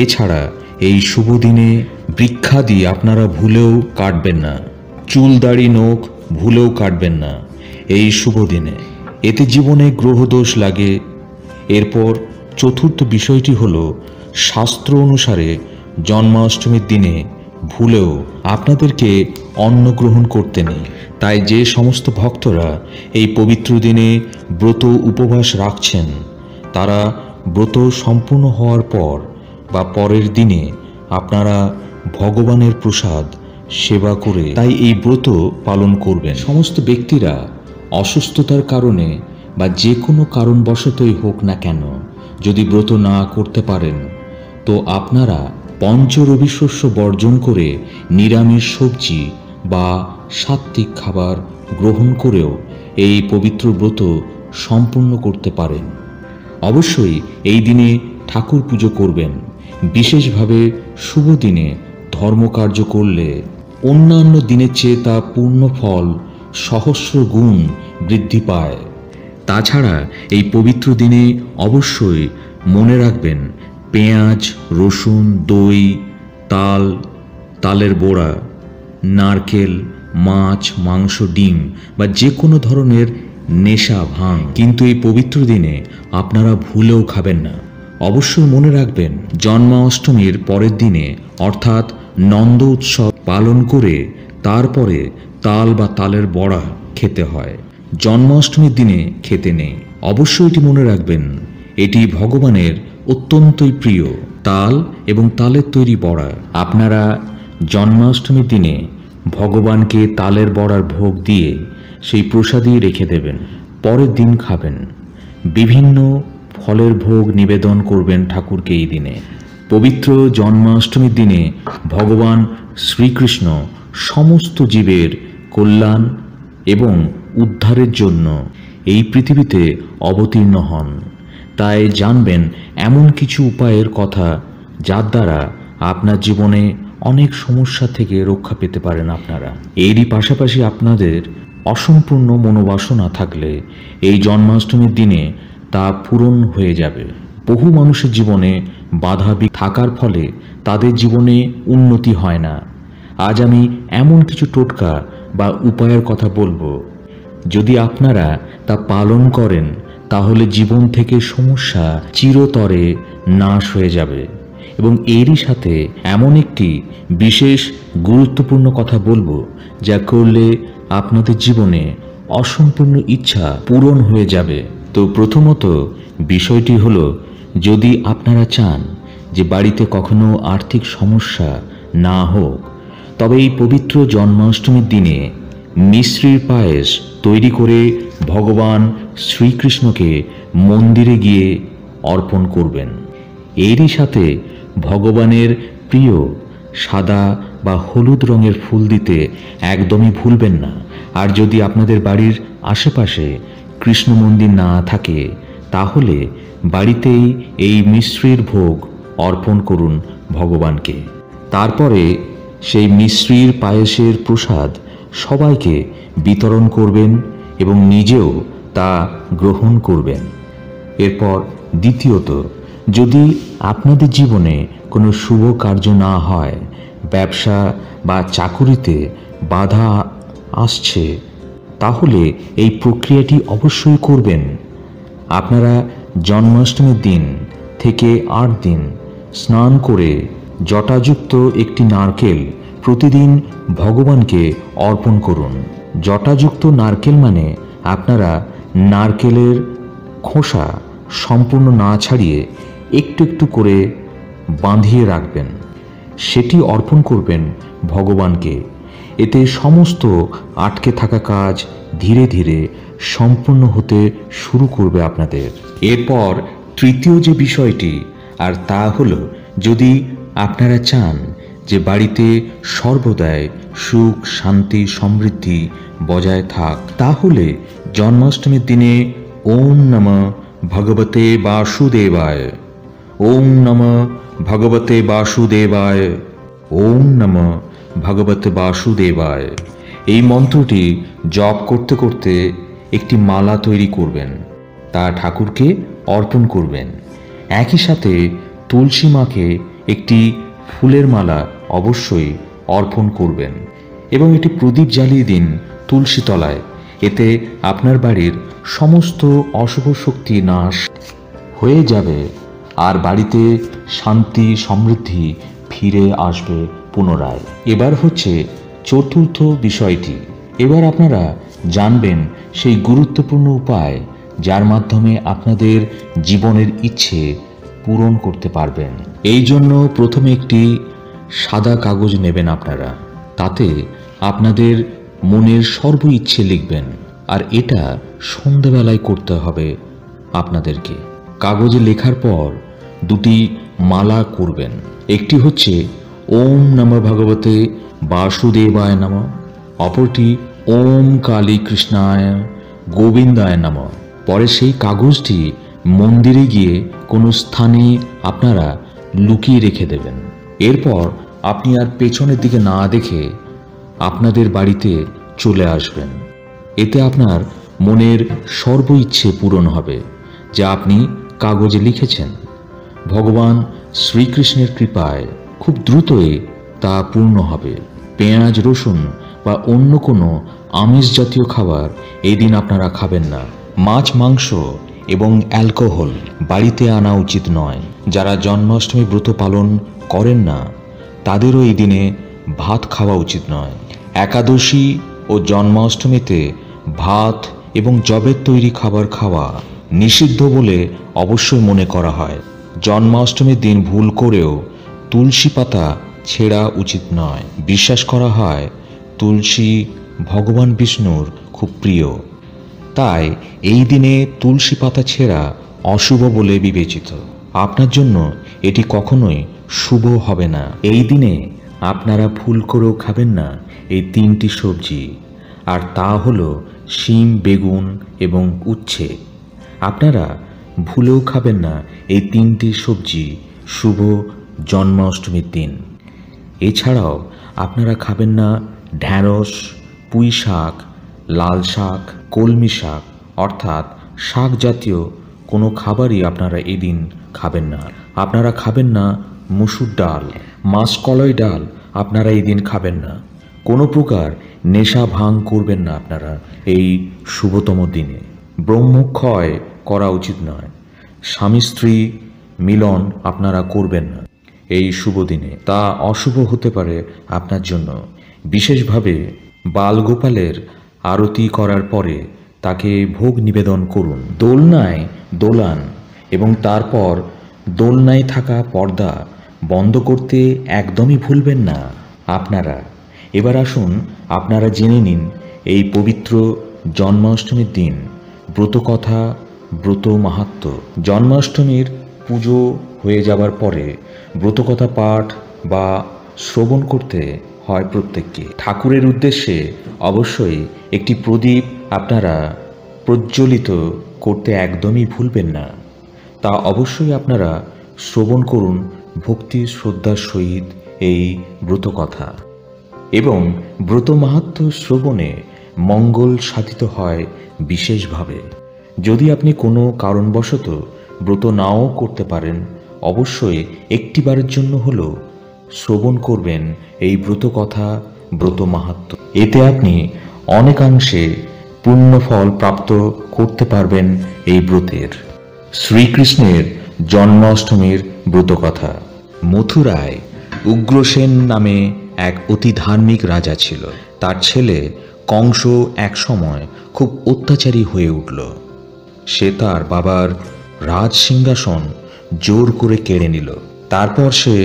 এছাড়া এই শুভ দিনে বৃক্ষাদি আপনারা ভুলেও কাটবেন না, চুল দাড়ি নখ ভুলেও কাটবেন না এই শুভ দিনে, এতে জীবনে গ্রহদোষ লাগে। এরপর চতুর্থ বিষয়টি হলো, শাস্ত্র অনুসারে জন্মাষ্টমীর দিনে ভুলেও আপনাদেরকে অন্ন গ্রহণ করতে নেই। তাই যে সমস্ত ভক্তরা এই পবিত্র দিনে ব্রত উপবাস রাখছেন, তারা ব্রত সম্পূর্ণ হওয়ার পর বা পরের দিনে আপনারা ভগবানের প্রসাদ সেবা করে তাই এই ব্রত পালন করবেন। সমস্ত ব্যক্তিরা অসুস্থতার কারণে বা যে কোনো কারণবশতই হোক না কেন যদি ব্রত না করতে পারেন, তো আপনারা পঞ্চরবি শস্য বর্জন করে নিরামিষ সবজি বা সাত্ত্বিক খাবার গ্রহণ করেও এই পবিত্র ব্রত সম্পূর্ণ করতে পারেন। অবশ্যই এই দিনে ঠাকুর পুজো করবেন। বিশেষভাবে শুভ দিনে ধর্মকার্য করলে অন্যান্য দিনের চেয়ে তা পূর্ণ ফল সহস্র গুণ বৃদ্ধি পায়। তাছাড়া এই পবিত্র দিনে অবশ্যই মনে রাখবেন, পেঁয়াজ, রসুন, দই, তাল, তালের বড়া, নারকেল, মাছ, মাংস, ডিম বা যে কোনো ধরনের নেশা, ভাং কিন্তু এই পবিত্র দিনে আপনারা ভুলেও খাবেন না। অবশ্যই মনে রাখবেন, জন্মাষ্টমীর পরের দিনে অর্থাৎ নন্দ উৎসব পালন করে তারপরে তাল বা তালের বড়া খেতে হয়, জন্মাষ্টমীর দিনে খেতে নেই। অবশ্যই এটি মনে রাখবেন, এটি ভগবানের অত্যন্তই প্রিয় তাল এবং তালের তৈরি বড়া। আপনারা জন্মাষ্টমীর দিনে ভগবানকে তালের বড়ার ভোগ দিয়ে সেই প্রসাদই রেখে দেবেন, পরের দিন খাবেন। বিভিন্ন ফলের ভোগ নিবেদন করবেন ঠাকুরকে এই দিনে। পবিত্র জন্মাষ্টমীর দিনে ভগবান শ্রীকৃষ্ণ সমস্ত জীবের কল্যাণ এবং উদ্ধারের জন্য এই পৃথিবীতে অবতীর্ণ হন। তাই জানবেন এমন কিছু উপায়ের কথা যার দ্বারা আপনার জীবনে অনেক সমস্যা থেকে রক্ষা পেতে পারেন আপনারা। এরই পাশাপাশি আপনাদের অসম্পূর্ণ মনোবাসনা থাকলে এই জন্মাষ্টমীর দিনে তা পূরণ হয়ে যাবে। বহু মানুষের জীবনে বাধা থাকার ফলে তাদের জীবনে উন্নতি হয় না। আজ আমি এমন কিছু টোটকা বা উপায়ের কথা বলবো, যদি আপনারা তা পালন করেন তাহলে জীবন থেকে সমস্যা চিরতরে নাশ হয়ে যাবে। এবং এরই সাথে এমন একটি বিশেষ গুরুত্বপূর্ণ কথা বলবো, যা করলে আপনাদের জীবনে অসম্পূর্ণ ইচ্ছা পূরণ হয়ে যাবে। তো প্রথমত বিষয়টি হলো, যদি আপনারা চান যে বাড়িতে কখনো আর্থিক সমস্যা না হোক, তবে এই পবিত্র জন্মাষ্টমীর দিনে মিশ্রির পায়েস তৈরি করে ভগবান শ্রীকৃষ্ণকে মন্দিরে গিয়ে অর্পণ করবেন। এরই সাথে ভগবানের প্রিয় সাদা বা হলুদ রঙের ফুল দিতে একদমই ভুলবেন না। আর যদি আপনাদের বাড়ির আশেপাশে কৃষ্ণ মন্দির না থাকে, তাহলে বাড়িতেই এই মিশ্রির ভোগ অর্পণ করুন ভগবানকে। তারপরে সেই মিশ্রির পায়েসের প্রসাদ সবাইকে বিতরণ করবেন এবং নিজেও তা গ্রহণ করবেন। এরপর দ্বিতীয়ত, যদি আপনাদের জীবনে কোনো শুভ কার্য না হয়, ব্যবসা বা চাকুরিতে বাধা আসছে, তাহলে এই প্রক্রিয়াটি অবশ্যই করবেন। আপনারা জন্মাষ্টমীর দিন থেকে 8 দিন স্নান করে জটাযুক্ত একটি নারকেল প্রতিদিন ভগবানকে অর্পণ করুন। জটাযুক্ত নারকেল মানে আপনারা নারকেলের খোসা সম্পূর্ণ না ছাড়িয়ে একটু একটু করে বাঁধিয়ে রাখবেন, সেটি অর্পণ করবেন ভগবানকে। এতে সমস্ত আটকে থাকা কাজ ধীরে ধীরে সম্পূর্ণ হতে শুরু করবে আপনাদের। এরপর তৃতীয় যে বিষয়টি, আর তা হলো, যদি আপনারা চান যে বাড়িতে সর্বদাই সুখ, শান্তি, সমৃদ্ধি বজায় থাক, তাহলে জন্মাষ্টমীর দিনে ওম নমঃ ভগবতে বাসুদেবায়, ওম নমঃ ভগবতে বাসুদেবায়, ওম নমঃ ভগবতে বাসুদেবায় এই মন্ত্রটি জপ করতে করতে একটি মালা তৈরি করবেন, তা ঠাকুরকে অর্পণ করবেন। একই সাথে তুলসী মাকে একটি ফুলের মালা অবশ্যই অর্পণ করবেন এবং একটি প্রদীপ জ্বালিয়ে দিন তুলসী তলায়। এতে আপনার বাড়ির সমস্ত অশুভ শক্তি নাশ হয়ে যাবে আর বাড়িতে শান্তি সমৃদ্ধি ফিরে আসবে পুনরায়। এবার হচ্ছে চতুর্থ বিষয়টি। এবার আপনারা জানবেন সেই গুরুত্বপূর্ণ উপায় যার মাধ্যমে আপনাদের জীবনের ইচ্ছে পূরণ করতে পারবেন। এই জন্য প্রথমে একটি সাদা কাগজ নেবেন আপনারা, তাতে আপনাদের মনের সর্ব ইচ্ছে লিখবেন আর এটা সন্ধ্যাবেলায় করতে হবে আপনাদেরকে। কাগজে লেখার পর দুটি মালা করবেন। একটি হচ্ছে ওম নমঃ ভগবতে বাসুদেবায় নমঃ, অপরটি ওম কালী কৃষ্ণায় গোবিন্দায় নমঃ। পরে সেই কাগজটি মন্দিরে গিয়ে কোনো স্থানে আপনারা লুকিয়ে রেখে দেবেন। এরপর আপনি আর পেছনের দিকে না দেখে আপনাদের বাড়িতে চলে আসবেন। এতে আপনার মনের সর্ব ইচ্ছে পূরণ হবে যা আপনি কাগজে লিখেছেন। ভগবান শ্রীকৃষ্ণের কৃপায় খুব দ্রুতই তা পূর্ণ হবে। পেঁয়াজ রসুন বা অন্য কোনো আমিষ জাতীয় খাবার এই দিন আপনারা খাবেন না। মাছ মাংস এবং অ্যালকোহল বাড়িতে আনা উচিত নয়। যারা জন্মাষ্টমী ব্রত পালন করেন না তাদেরও এই দিনে ভাত খাওয়া উচিত নয়। একাদশী ও জন্মাষ্টমীতে ভাত এবং যবের তৈরি খাবার খাওয়া নিষিদ্ধ বলে অবশ্যই মনে করা হয়। জন্মাষ্টমীর দিন ভুল করেও তুলসী পাতা ছেঁড়া উচিত নয়। বিশ্বাস করা হয় তুলসী ভগবান বিষ্ণুর খুব প্রিয়, তাই এই দিনে তুলসী পাতা ছেঁড়া অশুভ বলে বিবেচিত। আপনার জন্য এটি কখনোই শুভ হবে না। এই দিনে আপনারা ভুল করেও খাবেন না এই তিনটি সবজি, আর তা হলো শিম, বেগুন এবং উচ্ছে। আপনারা ভুলেও খাবেন না এই তিনটি সবজি শুভ জন্মাষ্টমীর দিন। এছাড়াও আপনারা খাবেন না ঢ্যাঁড়স, পুঁই শাক, লাল শাক, কলমি শাক, অর্থাৎ শাক জাতীয় কোনো খাবারই আপনারা এই দিন খাবেন না। আপনারা খাবেন না মসুর ডাল, মাসকলাই ডাল আপনারা এই দিন খাবেন না। কোনো প্রকার নেশা ভাঙ করবেন না আপনারা এই শুভতম দিনে। ব্রহ্মক্ষয় করা উচিত নয়। স্বামী স্ত্রী মিলন আপনারা করবেন না এই শুভ দিনে, তা অশুভ হতে পারে আপনার জন্য। বিশেষভাবে বালগোপালের আরতি করার পরে তাকে ভোগ নিবেদন করুন। দোলনায় দোলান এবং তারপর দোলনায় থাকা পর্দা বন্ধ করতে একদমই ভুলবেন না আপনারা। এবার আসুন আপনারা জেনে নিন এই পবিত্র জন্মাষ্টমীর দিন ব্রতকথা, ব্রত মাহাত্ম্য। জন্মাষ্টমীর পুজো হয়ে যাবার পরে ব্রতকথা পাঠ বা শ্রবণ করতে হয় প্রত্যেককে। ঠাকুরের উদ্দেশ্যে অবশ্যই একটি প্রদীপ আপনারা প্রজ্বলিত করতে একদমই ভুলবেন না। তা অবশ্যই আপনারা শ্রবণ করুন ভক্তি শ্রদ্ধার সহিত এই ব্রতকথা, এবং ব্রত মাহাত্ম্য শ্রবণে মঙ্গল সাধিত হয় বিশেষভাবে। যদি আপনি কোনো কারণবশত ব্রত নাও করতে পারেন, অবশ্যই একটিবারের জন্য হলেও শ্রবণ করবেন এই ব্রতকথা, ব্রত মাহাত্ম্য। এতে আপনি অনেকাংশে পুণ্যফল প্রাপ্ত করতে পারবেন এই ব্রতের। শ্রীকৃষ্ণের জন্মাষ্টমীর ব্রতকথা। মথুরায় উগ্রসেন নামে এক অতি ধার্মিক রাজা ছিল। তার ছেলে কংস এক সময় খুব অত্যাচারী হয়ে উঠল। সে তার বাবার রাজ সিংহাসন জোর করে কেড়ে নিল। তারপর সে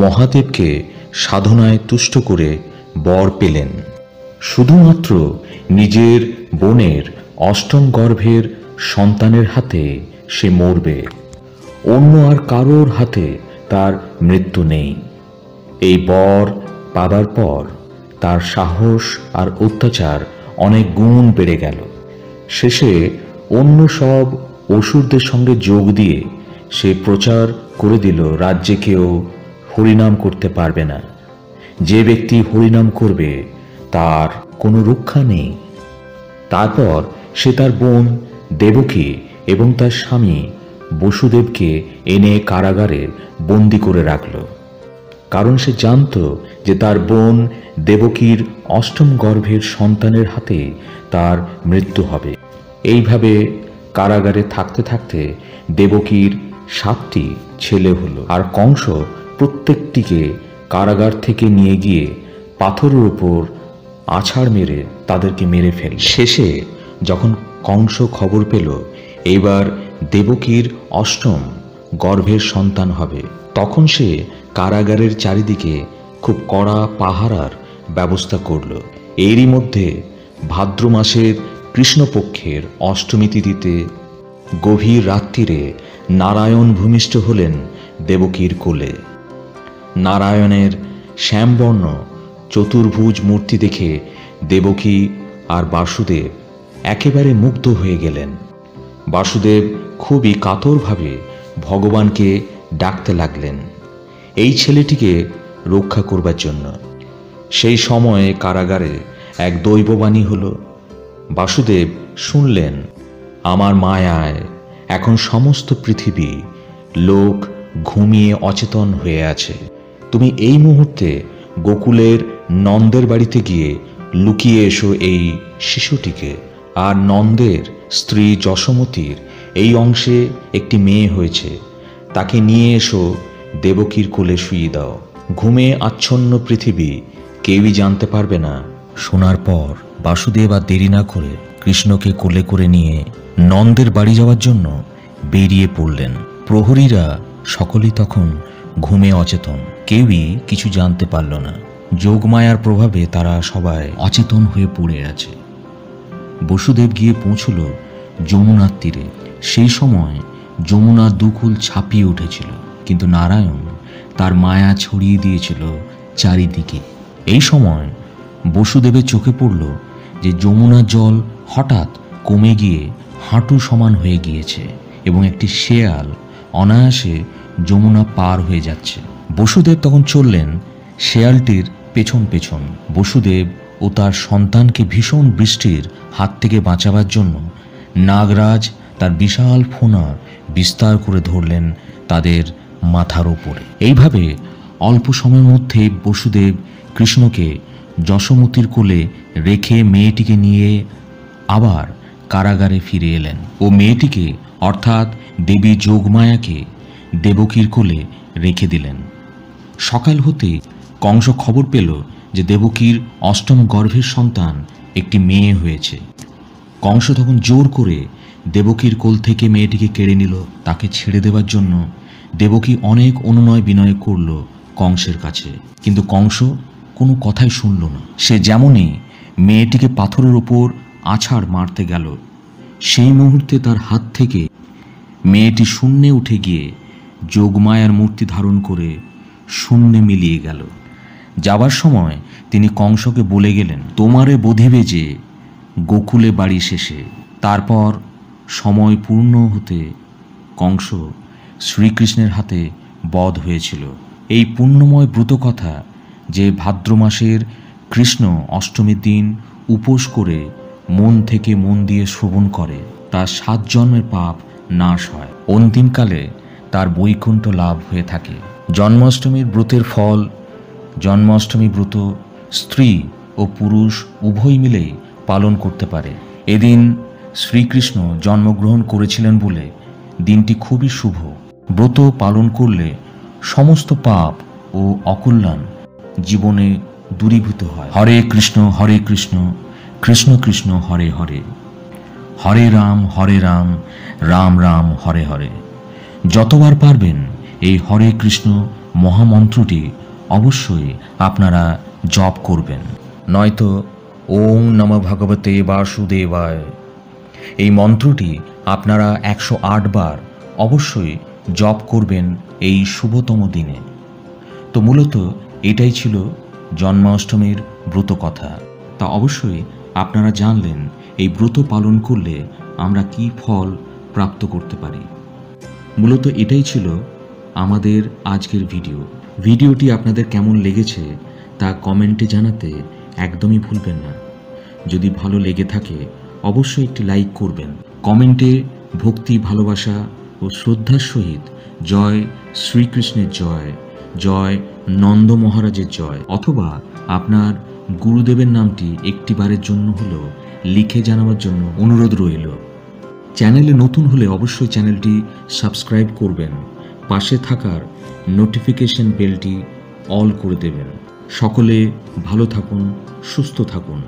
মহাদেবকে সাধনায় তুষ্ট করে বর পেলেন, শুধুমাত্র নিজের বোনের অষ্টম গর্ভের সন্তানের হাতে সে মরবে, অন্য আর কারোর হাতে তার মৃত্যু নেই। এই বর পাবার পর তার সাহস আর অত্যাচার অনেক গুণ বেড়ে গেল। শেষে অন্য সব অসুরদের সঙ্গে যোগ দিয়ে সে প্রচার করে দিল রাজ্যে কেউ হরিনাম করতে পারবে না। যে ব্যক্তি হরিনাম করবে তার কোনো রক্ষা নেই। তারপর সে তার বোন দেবকী এবং তার স্বামী বসুদেবকে এনে কারাগারে বন্দি করে রাখল, কারণ সে জানত যে তার বোন দেবকীর অষ্টম গর্ভের সন্তানের হাতে তার মৃত্যু হবে। এইভাবে কারাগারে থাকতে থাকতে দেবকীর 7টি ছেলে হলো, আর কংস প্রত্যেকটিকে কারাগার থেকে নিয়ে গিয়ে পাথরের উপর আছাড় মেরে তাদেরকে মেরে ফেলল। শেষে যখন কংস খবর পেল এবার দেবকীর অষ্টম গর্ভের সন্তান হবে, তখন সে কারাগারের চারিদিকে খুব কড়া পাহারার ব্যবস্থা করল। এরই মধ্যে ভাদ্র মাসের কৃষ্ণপক্ষের অষ্টমী তিথিতে গভীর রাত্রিরে নারায়ণ ভূমিষ্ঠ হলেন দেবকীর কোলে। নারায়ণের শ্যামবর্ণ চতুর্ভুজ মূর্তি দেখে দেবকী আর বাসুদেব একেবারে মুগ্ধ হয়ে গেলেন। বাসুদেব খুবই কাতরভাবে ভগবানকে ডাকতে লাগলেন এই ছেলেটিকে রক্ষা করবার জন্য। সেই সময়ে কারাগারে এক দৈববাণী হলো। বাসুদেব শুনলেন, আমার মায়ায় এখন সমস্ত পৃথিবী লোক ঘুমিয়ে অচেতন হয়ে আছে। তুমি এই মুহূর্তে গোকুলের নন্দের বাড়িতে গিয়ে লুকিয়ে এসো এই শিশুটিকে। আর নন্দের স্ত্রী যশোমতীর এই অংশে একটি মেয়ে হয়েছে, তাকে নিয়ে এসো দেবকীর কোলে শুইয়ে দাও। ঘুমে আচ্ছন্ন পৃথিবী কেউই জানতে পারবে না। শোনার পর বাসুদেব আর দেরি না করে কৃষ্ণকে কোলে করে নিয়ে নন্দের বাড়ি যাওয়ার জন্য বেরিয়ে পড়লেন। প্রহরীরা সকলেই তখন ঘুমে অচেতন, কেউই কিছু জানতে পারল না। যোগমায়ার প্রভাবে তারা সবাই অচেতন হয়ে পড়ে আছে। বসুদেব গিয়ে পৌঁছল যমুনার তীরে। সেই সময় যমুনা দুকুল ছাপিয়ে উঠেছিল, কিন্তু নারায়ণ তার মায়া ছড়িয়ে দিয়েছিল চারিদিকে। এই সময় বসুদেবের চোখে পড়ল যে যমুনার জল হঠাৎ কমে গিয়ে হাঁটু সমান হয়ে গিয়েছে এবং একটি শেয়াল অনায়াসে যমুনা পার হয়ে যাচ্ছে। বসুদেব তখন চললেন শেয়ালটির পেছন পেছন। বসুদেব ও তার সন্তানকে ভীষণ বৃষ্টির হাত থেকে বাঁচাবার জন্য নাগরাজ তার বিশাল ফোনা বিস্তার করে ধরলেন তাদের মাথার ওপরে। এইভাবে অল্প সময়ের মধ্যে বসুদেব কৃষ্ণকে যশোমতীর কোলে রেখে মেয়েটিকে নিয়ে আবার কারাগারে ফিরে এলেন ও মেয়েটিকে অর্থাৎ দেবী যোগমায়াকে দেবকীর কোলে রেখে দিলেন। সকাল হতে কংস খবর পেল যে দেবকীর অষ্টম গর্ভের সন্তান একটি মেয়ে হয়েছে। কংস তখন জোর করে দেবকীর কোল থেকে মেয়েটিকে কেড়ে নিল। তাকে ছেড়ে দেওয়ার জন্য দেবকী অনেক অনুনয় বিনয় করল কংসের কাছে, কিন্তু কংস কোনো কথাই শুনল না। সে যেমনই মেয়েটিকে পাথরের ওপর আছাড় মারতে গেল, সেই মুহূর্তে তার হাত থেকে মেয়েটি শূন্যে উঠে গিয়ে যোগমায়ার মূর্তি ধারণ করে শূন্যে মিলিয়ে গেল। যাবার সময় তিনি কংসকে বলে গেলেন, তোমারে বোধিবে যে গোকুলে বাড়ি শেষে। তারপর সময় পূর্ণ হতে কংস শ্রীকৃষ্ণের হাতে বধ হয়েছিল। এই পুণ্যময় ব্রতকথা যে ভাদ্র মাসের কৃষ্ণ অষ্টমীর দিন উপোস করে মন থেকে মন দিয়ে শ্রবণ করে, তার 7 জন্মের পাপ নাশ হয়। অন্তিমকালে তার বৈকুণ্ঠ লাভ হয়ে থাকে। জন্মাষ্টমীর ব্রতের ফল। জন্মাষ্টমী ব্রত স্ত্রী ও পুরুষ উভয় মিলেই পালন করতে পারে। এদিন শ্রীকৃষ্ণ জন্মগ্রহণ করেছিলেন বলে দিনটি খুবই শুভ। ব্রত পালন করলে সমস্ত পাপ ও অকল্যাণ জীবনে দূরীভূত হয়। হরে কৃষ্ণ কৃষ্ণ কৃষ্ণ হরে হরে, হরে রাম রাম রাম হরে হরে। যতবার পারবেন এই হরে কৃষ্ণ মহামন্ত্রটি অবশ্যই আপনারা জপ করবেন, নয়তো ওম নমঃ ভগবতে বাসুদেবায় এই মন্ত্রটি আপনারা 108 বার অবশ্যই জপ করবেন এই শুভতম দিনে। তো মূলত এটাই ছিল জন্মাষ্টমীর ব্রত কথা। তা অবশ্যই আপনারা জানলেন এই ব্রত পালন করলে আমরা কি ফল প্রাপ্ত করতে পারি। মূলত এটাই ছিল আমাদের আজকের ভিডিওটি আপনাদের কেমন লেগেছে তা কমেন্টে জানাতে একদমই ভুলবেন না। যদি ভালো লেগে থাকে অবশ্যই একটি লাইক করবেন। কমেন্টে ভক্তি ভালোবাসা ও শ্রদ্ধার সহিত জয় শ্রীকৃষ্ণের জয়, জয় নন্দ মহারাজের জয়, অথবা আপনার গুরুদেবের নামটি একটিবারের জন্য হলেও লিখে জানাবার জন্য অনুরোধ রইল। চ্যানেলে নতুন হলে অবশ্যই চ্যানেলটি সাবস্ক্রাইব করবেন, পাশে থাকার নোটিফিকেশন বেলটি অল করে দেবেন। সকলে ভালো থাকুন, সুস্থ থাকুন।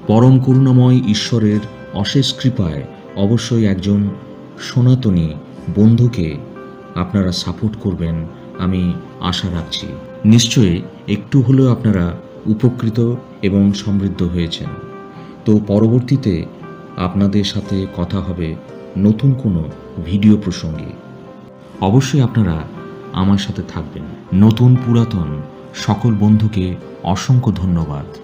পরম করুণাময় ঈশ্বরের অশেষ কৃপায় অবশ্যই একজন সনাতনী বন্ধুকে আপনারা সাপোর্ট করবেন, আমি আশা রাখছি। নিশ্চয়ই একটু হলেও আপনারা উপকৃত এবং সমৃদ্ধ হয়েছেন। তো পরবর্তীতে আপনাদের সাথে কথা হবে নতুন কোনো ভিডিও প্রসঙ্গে। অবশ্যই আপনারা আমার সাথে থাকবেন। নতুন পুরাতন সকল বন্ধুকে অসংখ্য ধন্যবাদ।